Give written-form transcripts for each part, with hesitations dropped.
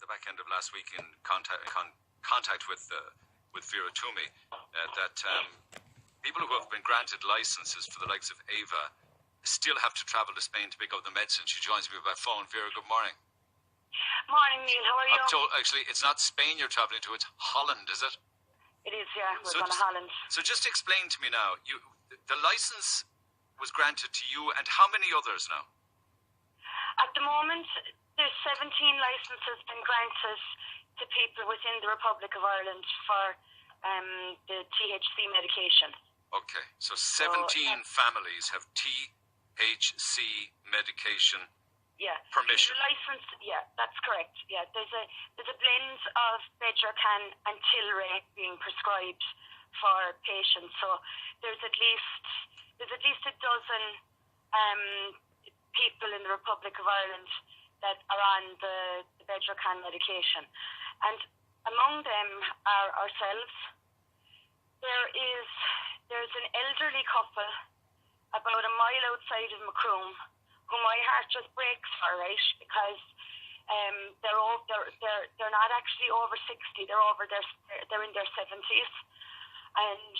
the back end of last week in contact with Vera Twomey that people who have been granted licenses for the likes of Ava still have to travel to Spain to pick up the medicine. She joins me by phone. Vera, good morning. Morning, Neil. How are you? I'm told, actually, it's not Spain you're travelling to, it's Holland, is it? It is, yeah. We're going to Holland. So just explain to me now, the licence was granted to you and how many others now? At the moment, there's 17 licenses been granted to people within the Republic of Ireland for the THC medication. Okay, so 17 families have THC medication permission. License, yeah, that's correct. Yeah, there's a blend of Bedrocan and Tilray being prescribed for patients. So there's at least a dozen people in the Republic of Ireland that are on the Bedrocan medication, and among them are ourselves. There's an elderly couple about a mile outside of Macroom who my heart just breaks for, right? Because they're not actually over 60. They're in their 70s, and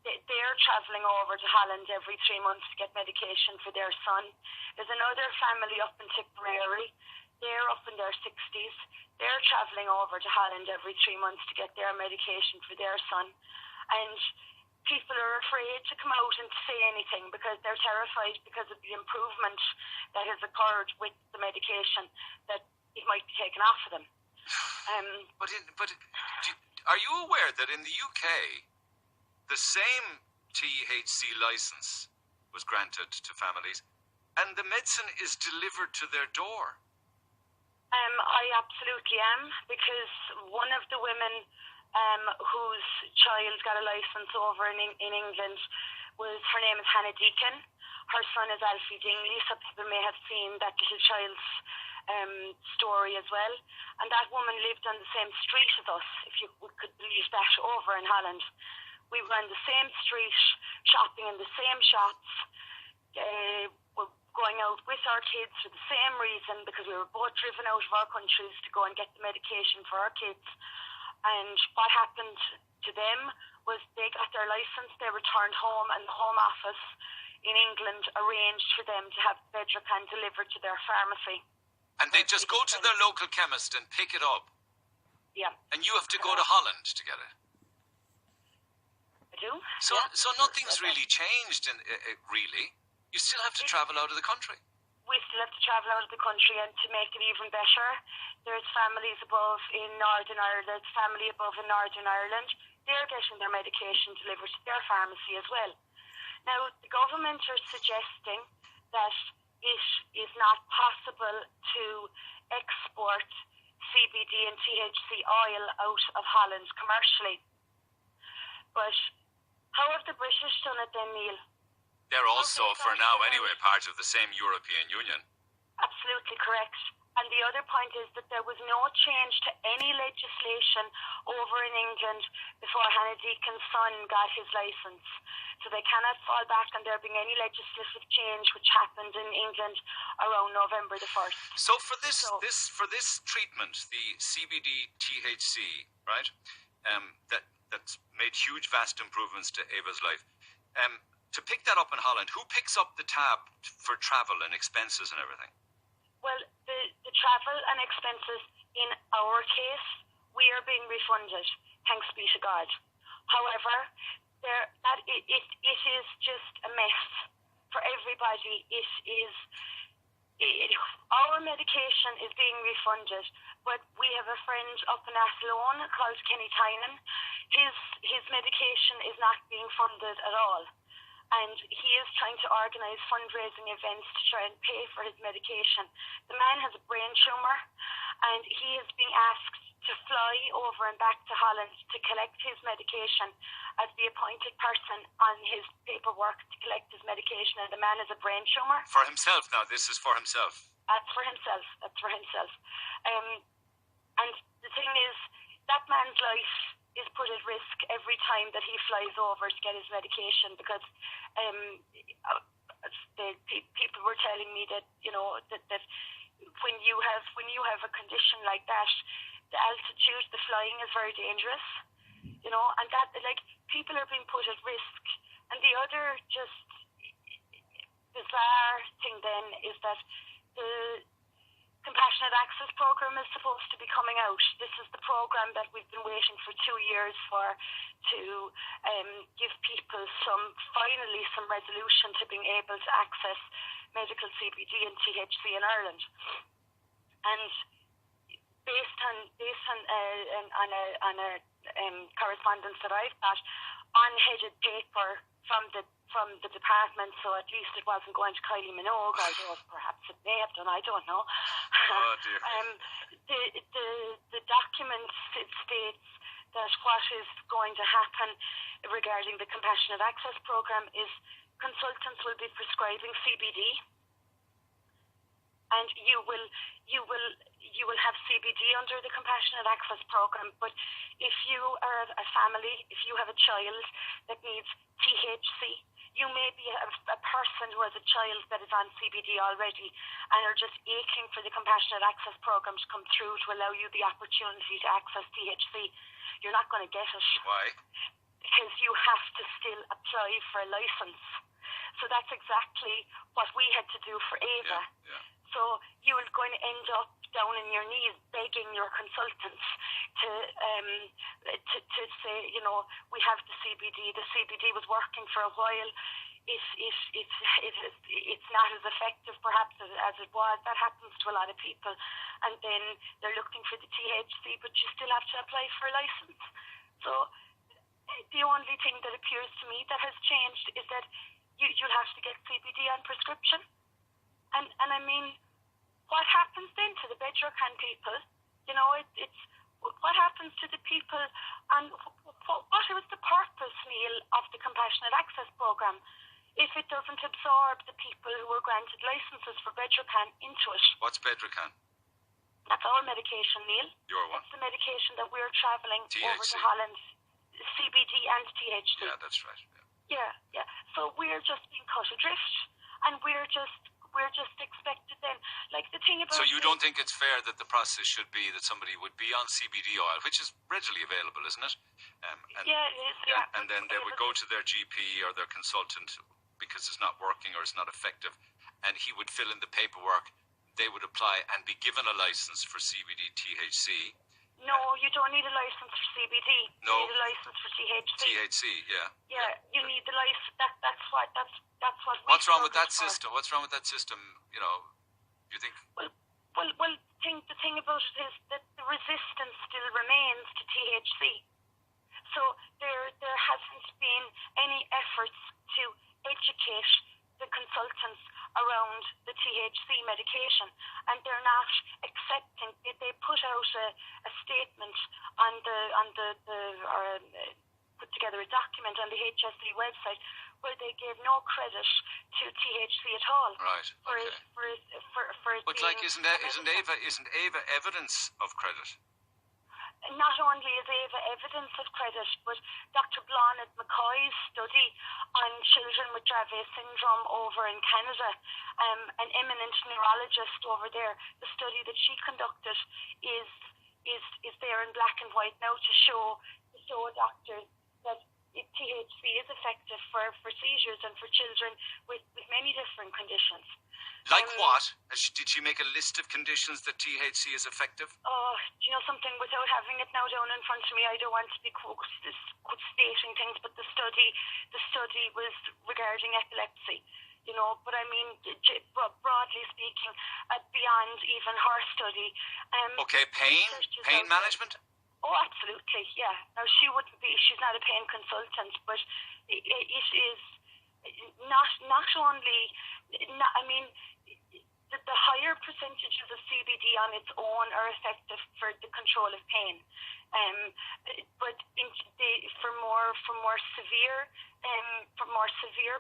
they're travelling over to Holland every 3 months to get medication for their son. There's another family up in Tipperary. They're up in their 60s. They're travelling over to Holland every 3 months to get their medication for their son. And people are afraid to come out and say anything because they're terrified because of the improvement that has occurred with the medication, that it might be taken off of them. But are you aware that in the UK, the same THC licence was granted to families and the medicine is delivered to their door? I absolutely am, because one of the women whose child got a licence over in England, her name is Hannah Deacon. Her son is Alfie Dingley, so people may have seen that little child's story as well. And that woman lived on the same street as us, if you could believe that, over in Holland. We were on the same street, shopping in the same shops, we're going out with our kids for the same reason, because we were both driven out of our countries to go and get the medication for our kids. And what happened to them was they got their licence, they returned home, and the Home Office in England arranged for them to have Bedrocan delivered to their pharmacy. And they just go to their local chemist and pick it up? Yeah. And you have to go to Holland to get it? I do. So nothing's really changed, really? You still have to travel out of the country? We still have to travel out of the country, and to make it even better, there's families above in Northern Ireland, there's family above in Northern Ireland. They're getting their medication delivered to their pharmacy as well. Now, the government are suggesting that it is not possible to export CBD and THC oil out of Holland commercially. But how have the British done it then, Neil? They're also, for now anyway, part of the same European Union. Absolutely correct. And the other point is that there was no change to any legislation over in England before Hannah Deacon's son got his licence. So they cannot fall back on there being any legislative change which happened in England around November the 1st. So for this treatment, the CBD THC, right, that's made huge, vast improvements to Ava's life. To pick that up in Holland, who picks up the tab for travel and expenses and everything? Well, the travel and expenses, in our case, we are being refunded, thanks be to God. However, it is just a mess for everybody. Our medication is being refunded, but we have a friend up in Athlone called Kenny Tynan. His medication is not being funded at all. And he is trying to organise fundraising events to try and pay for his medication. The man has a brain tumour, and he is being asked to fly over and back to Holland to collect his medication as the appointed person on his paperwork to collect his medication, and the man has a brain tumour. For himself now, this is for himself? That's for himself. And the thing is, that man's life is put at risk every time that he flies over to get his medication, because people were telling me that, you know, that when you have a condition like that, altitude, the flying is very dangerous, you know, and that, like, people are being put at risk. And the other just bizarre thing then is that the Compassionate Access Program is supposed to be coming out. This is the program that we've been waiting for 2 years for, to give people finally some resolution to being able to access medical CBD and THC in Ireland. And based on a correspondence that I've got, unheaded paper from the department, so at least it wasn't going to Kylie Minogue, although perhaps it may have done, I don't know. Oh, dear. The document, it states that what is going to happen regarding the Compassionate Access Program is consultants will be prescribing CBD, and you will have CBD under the Compassionate Access Program. But if you are a family, if you have a child that needs THC, you may be a person who has a child that is on CBD already and are just aching for the Compassionate Access Program to come through to allow you the opportunity to access THC. You're not going to get it. Why? Because you have to still apply for a license. So that's exactly what we had to do for Ava. Yeah. So you are going to end up down on your knees begging your consultants to say, you know, we have the CBD. The CBD was working for a while. It's not as effective perhaps as it was. That happens to a lot of people. And then they're looking for the THC, but you still have to apply for a license. So the only thing that appears to me that has changed is that you'll have to get CBD on prescription. And I mean, what happens then to the Bedrocan people? You know, it's what happens to the people, and what is the purpose, Neil, of the Compassionate Access Program if it doesn't absorb the people who were granted licenses for Bedrocan into it? What's Bedrocan? That's our medication, Neil. Your one? That's the medication that we're travelling THC. over to Holland, CBD and THC. Yeah, that's right. Yeah. So we're just being cut adrift, and we're just expected then, like the thing about. So you don't think it's fair that the process should be that somebody would be on CBD oil, which is readily available, isn't it? Yeah, it is. Yeah. And then they would go to their GP or their consultant because it's not working or it's not effective, and he would fill in the paperwork. They would apply and be given a license for CBD THC. No, you don't need a license for CBD. No. You need a license for THC. THC, yeah. Yeah, you need the license. That's what. What's wrong with that system? What's wrong with that system? You know, you think? Well. The thing about it is that the resistance still remains to THC. So there hasn't been any efforts to educate the consultants around the THC medication, and they're not accepting. They put out a statement on put together a document on the HSE website where they gave no credit to THC at all. Right. Okay. For it but like, isn't Ava evidence of credit? Not only is Ava evidence of credit, but Dr. Blonid McCoy's study on children with Dravet syndrome over in Canada, an eminent neurologist over there, the study that she conducted is there in black and white now to show doctors that THC is effective for seizures and for children with many different conditions. Like what? Did she make a list of conditions that THC is effective? Oh, do you know something? Without having it now down in front of me, I don't want to be stating things, but the study was regarding epilepsy. You know, but I mean, broadly speaking, beyond even her study. Okay, pain management? Oh, absolutely, yeah. Now, she's not a pain consultant, but it is not only, I mean, the higher percentages of CBD on its own are effective for the control of pain. But for more severe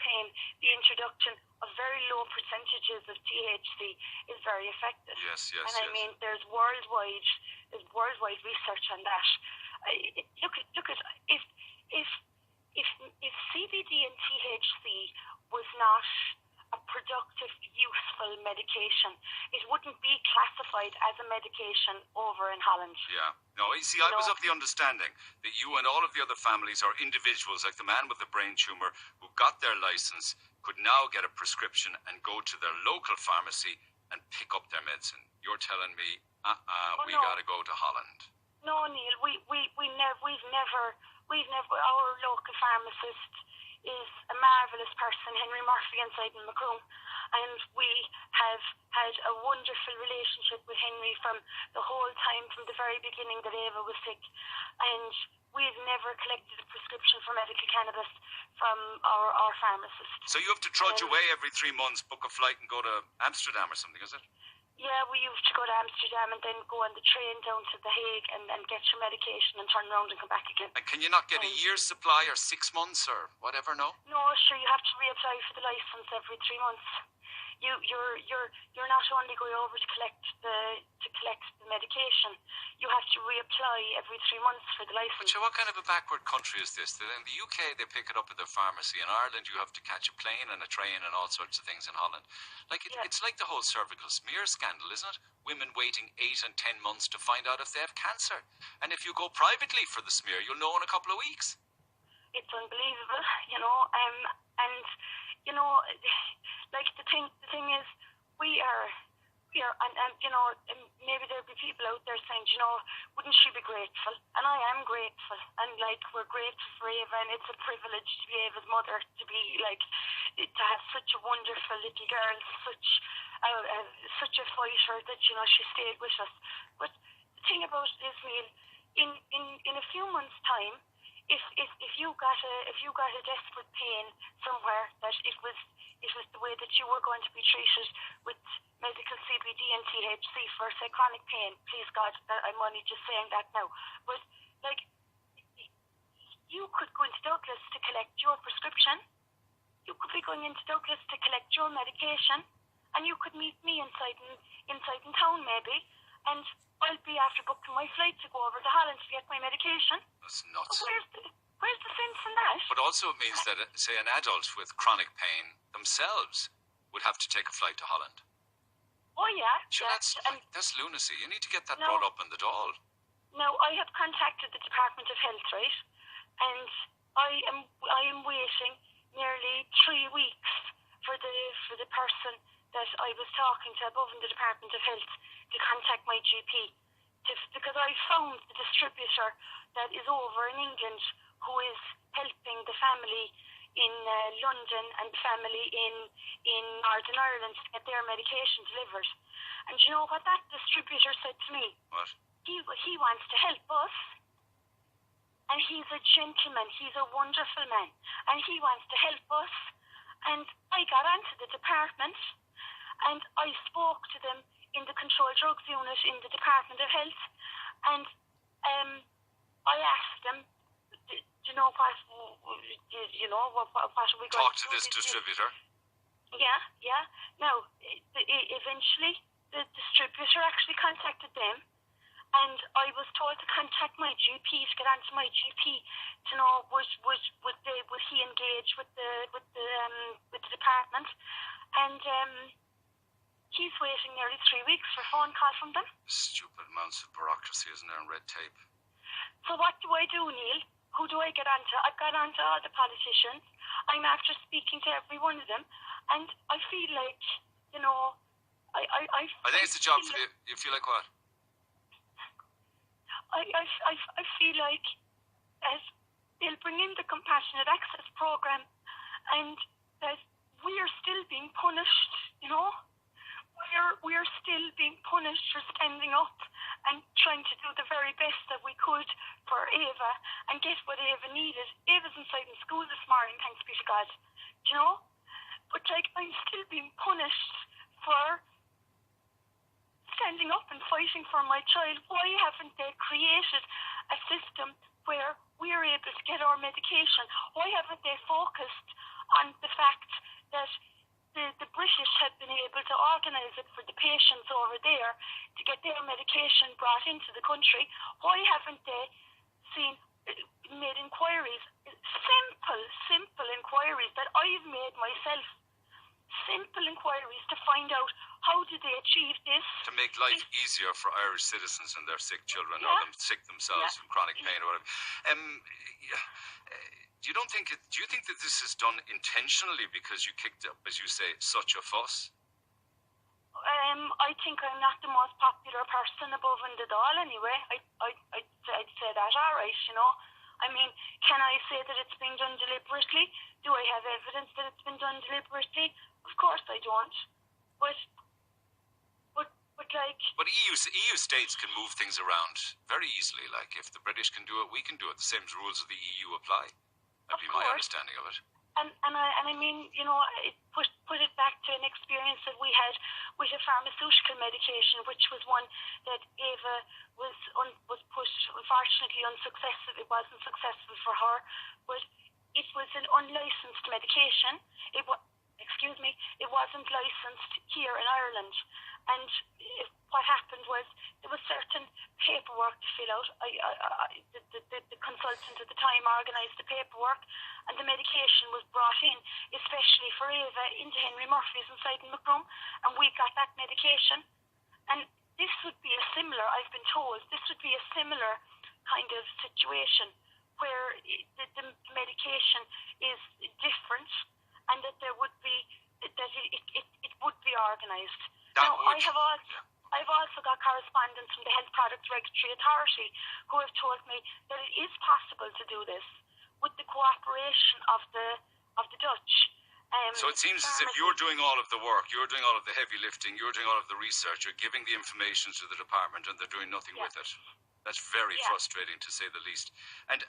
pain, the introduction of very low percentages of THC is very effective. Yes. And I mean, there's worldwide research on that. Look at if CBD and THC was not a productive, useful medication. It wouldn't be classified as a medication over in Holland. Yeah. No, you see, I was of the understanding that you and all of the other families are individuals, like the man with the brain tumour who got their licence could now get a prescription and go to their local pharmacy and pick up their medicine. You're telling me, we got to go to Holland. No, Neil, we've never, our local pharmacist is a marvellous person, Henry Murphy inside in Macroom, and we have had a wonderful relationship with Henry from the whole time, from the very beginning that Eva was sick, and we've never collected a prescription for medical cannabis from our pharmacist. So you have to trudge away every 3 months, book a flight and go to Amsterdam or something, is it? Yeah, we used to go to Amsterdam and then go on the train down to The Hague and get your medication and turn around and come back again. And can you not get a year's supply or 6 months or whatever, no? No, sure, you have to reapply for the licence every 3 months. You're not only going over to collect the medication, you have to reapply every 3 months for the licence. But what kind of a backward country is this? In the UK, they pick it up at their pharmacy. In Ireland, you have to catch a plane and a train and all sorts of things in Holland. It's like the whole cervical smear scandal, isn't it? Women waiting 8 and 10 months to find out if they have cancer. And if you go privately for the smear, you'll know in a couple of weeks. It's unbelievable, and like the thing is, we are, and maybe there'll be people out there saying, wouldn't she be grateful? And I am grateful, and we're grateful for Eva, and it's a privilege to be Eva's mother, to to have such a wonderful little girl, such a fighter that she stayed with us. But the thing about it is, Neil, in a few months' time, if you got a desperate pain somewhere, that it was the way that you were going to be treated with medical CBD and THC for, say, chronic pain. Please God, I'm only just saying that now. But you could go into Douglas to collect your prescription. You could be going into Douglas to collect your medication, and you could meet me inside in town maybe, and I'll be after booking my flight to go over to Holland to get my medication. That's nuts. Where's the sense in that? But also it means that, say, an adult with chronic pain themselves would have to take a flight to Holland. Oh, yeah. Sure, yeah. that's lunacy. You need to get that brought up in the Dáil. Now, I have contacted the Department of Health, right? And I am waiting nearly 3 weeks for the person that I was talking to above in the Department of Health to contact my GP, because I found the distributor that is over in England who is helping the family in London and family in Northern Ireland to get their medication delivered. And you know what that distributor said to me? What? He wants to help us. And he's a gentleman. He's a wonderful man. And he wants to help us. And I got onto the department and I spoke to them in the Controlled Drugs Unit in the Department of Health. And I asked them, what are we going Talk to to do? this distributor. Yeah. Now, eventually, the distributor actually contacted them, and I was told to contact my GP, to get onto my GP to know would he engage with the department, and he's waiting nearly 3 weeks for a phone call from them. Stupid amounts of bureaucracy, isn't there, and red tape. So what do I do, Neil? Who do I get onto? I've got onto all the politicians. I'm after speaking to every one of them, and I feel like, I think it's a job for you. You feel like what? I feel like as they'll bring in the Compassionate Access Programme, and that we are still being punished, We are still being punished for standing up and trying to do the very best that we could for Eva and get what Eva needed. Eva's inside in school this morning, thanks be to God. But I'm still being punished for standing up and fighting for my child. Why haven't they created a system where we're able to get our medication? Why haven't they focused on the fact that the British had been able to organise it for the patients over there to get their medication brought into the country? Why haven't they made inquiries, simple inquiries that I've made myself, simple inquiries to find out how did they achieve this. To make life easier for Irish citizens and their sick children, or them sick themselves from chronic pain or whatever. Do you think that this is done intentionally because you kicked up, as you say, such a fuss? I think I'm not the most popular person above in the Dáil anyway. I'd say that, all right, you know. I mean, can I say that it's been done deliberately? Do I have evidence that it's been done deliberately? Of course I don't. But EU states can move things around very easily. Like, if the British can do it, we can do it. The same rules of the EU apply. That'd be my understanding of it. And I mean, you know, put it back to an experience that we had with a pharmaceutical medication, which was one that Eva was put, unfortunately, unsuccessful. It wasn't successful for her, but it was an unlicensed medication. It wasn't licensed here in Ireland. And what happened was there was certain paperwork to fill out. The consultant at the time organised the paperwork, and the medication was brought in, especially for Eva, into Henry Murphy's inside in Macroom, and we got that medication. And this would be a similar, I've been told, this would be a similar kind of situation where the medication is different, and that there would be, that it would be organised. Now, I've also got correspondence from the Health Products Regulatory Authority who have told me that it is possible to do this with the cooperation of the Dutch. So it seems as if you're doing all of the work, you're doing all of the heavy lifting, you're doing all of the research, you're giving the information to the department, and they're doing nothing with it. That's very frustrating, to say the least. And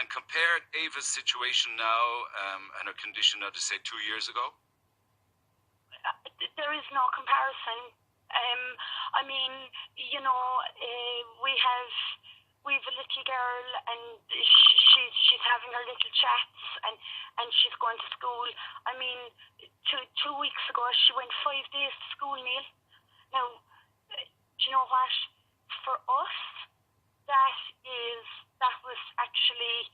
compare Ava's situation now and her condition, to say 2 years ago. There is no comparison. I mean, you know, we've a little girl, and she's having her little chats, and she's going to school. I mean, two weeks ago she went 5 days to school, Neil. Now, do you know what? For us, that was actually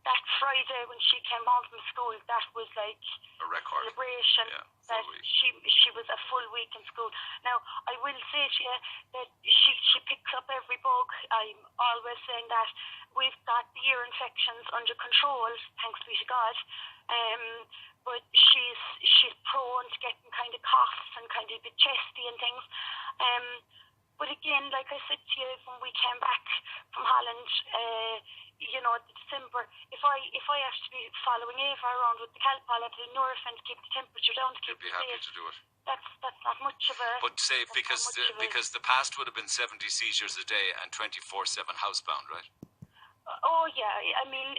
that Friday when she came home from school. That was like a record celebration. That she was a full week in school. Now, I will say to you that she picks up every bug. I'm always saying that. We've got the ear infections under control, thanks be to God. But she's prone to getting kind of coughs and kind of a bit chesty and things. But again, like I said to you, when we came back from Holland, you know, December, if I have to be following Eva around with the Calpol at the Nurofen to keep the temperature down, to keep You'd be it happy safe, to do it. That's not much of a... But say, because the past would have been 70 seizures a day and 24/7 housebound, right? Oh, yeah. I mean,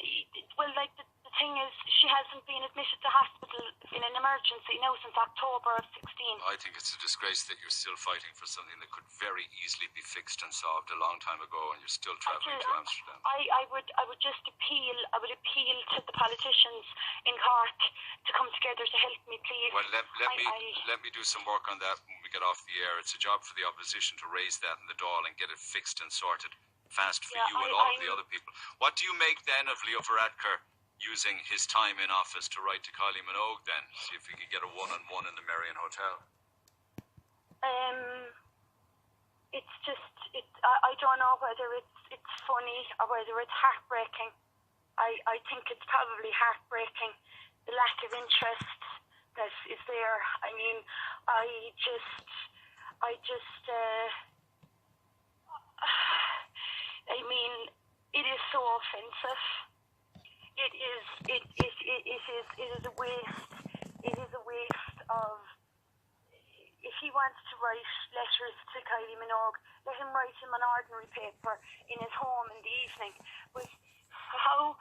well, like, the thing is, she hasn't been admitted to hospital in an emergency now since October of 16. I think it's a disgrace that you're still fighting for something that could very easily be fixed and solved a long time ago, and you're still travelling to Amsterdam. I would just appeal to the politicians in Cork to come together to help me, please. Well, let me do some work on that when we get off the air. It's a job for the opposition to raise that in the Dáil and get it fixed and sorted fast for you and all of the other people. What do you make then of Leo Varadkar using his time in office to write to Kylie Minogue then? See if we could get a one-on-one in the Marion Hotel. It's just, I don't know whether it's funny or whether it's heartbreaking. I think it's probably heartbreaking, the lack of interest that is there. I mean, it is so offensive. It is a waste. It is a waste of. If he wants to write letters to Kylie Minogue, let him write him on ordinary paper in his home in the evening. But how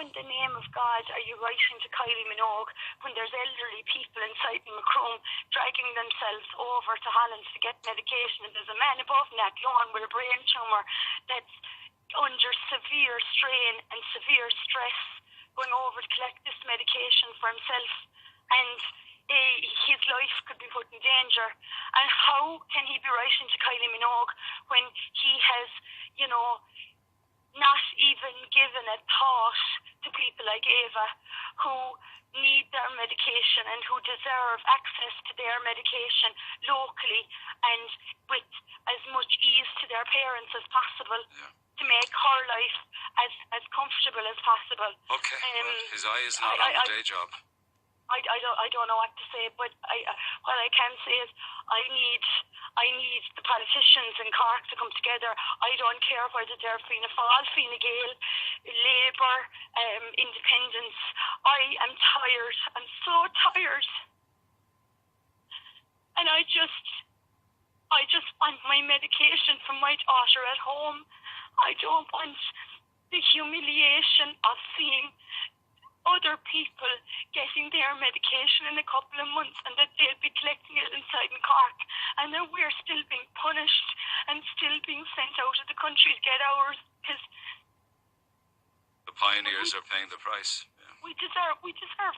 in the name of God are you writing to Kylie Minogue when there's elderly people inside the Macroom dragging themselves over to Holland to get medication, and there's a man above that lawn with a brain tumour that's under severe strain and severe stress going over to collect this medication for himself, and his life could be put in danger. And how can he be writing to Kylie Minogue when he has, you know, not even given a thought to people like Eva? who need their medication and who deserve access to their medication locally and with as much ease to their parents as possible. Yeah. To make her life as comfortable as possible. Okay, well, his eye is not on the day job. I don't know what to say, but what I can say is I need the politicians in Cork to come together. I don't care whether they're Fianna Fáil, Fine Gael, Labour, Independents. I am tired. I'm so tired. And I just want my medication from my daughter at home. I don't want the humiliation of seeing other people getting their medication in a couple of months and that they'll be collecting it inside in Cork and that we're still being punished and still being sent out of the country to get ours because the pioneers are paying the price. Yeah. We deserve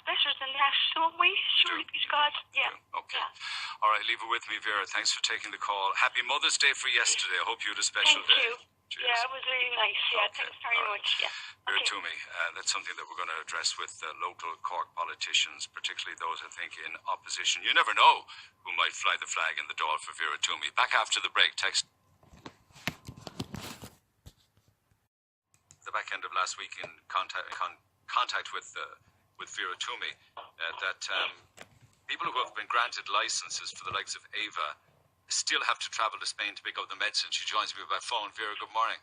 better than that, don't we? Surely be to God. Yeah. Okay. Yeah. All right, leave it with me, Vera. Thanks for taking the call. Happy Mother's Day for yesterday. I hope you had a special day. Thank you. Cheers. Yeah, it was really nice. Yeah, Okay. thanks very much. Yeah. Vera Twomey, that's something that we're going to address with local Cork politicians, particularly those, I think, in opposition. You never know who might fly the flag in the Dáil for Vera Twomey. Back after the break. Text. The back end of last week in contact with Vera Twomey, that people who have been granted licenses for the likes of Ava still have to travel to Spain to pick up the medicine. She joins me by phone. Vera, good morning.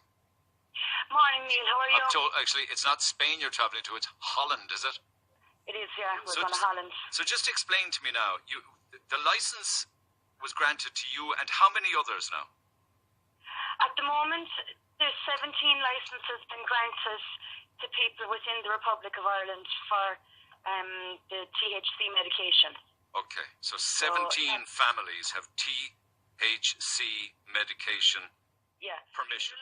Morning, Neil. How are you? I'm told, actually, it's not Spain you're travelling to, it's Holland, is it? It is, yeah. We're going to Holland. So just explain to me now, the license was granted to you and how many others now? At the moment, there's 17 licenses been granted to people within the Republic of Ireland for the THC medication. Okay, so 17 families have THC medication permission.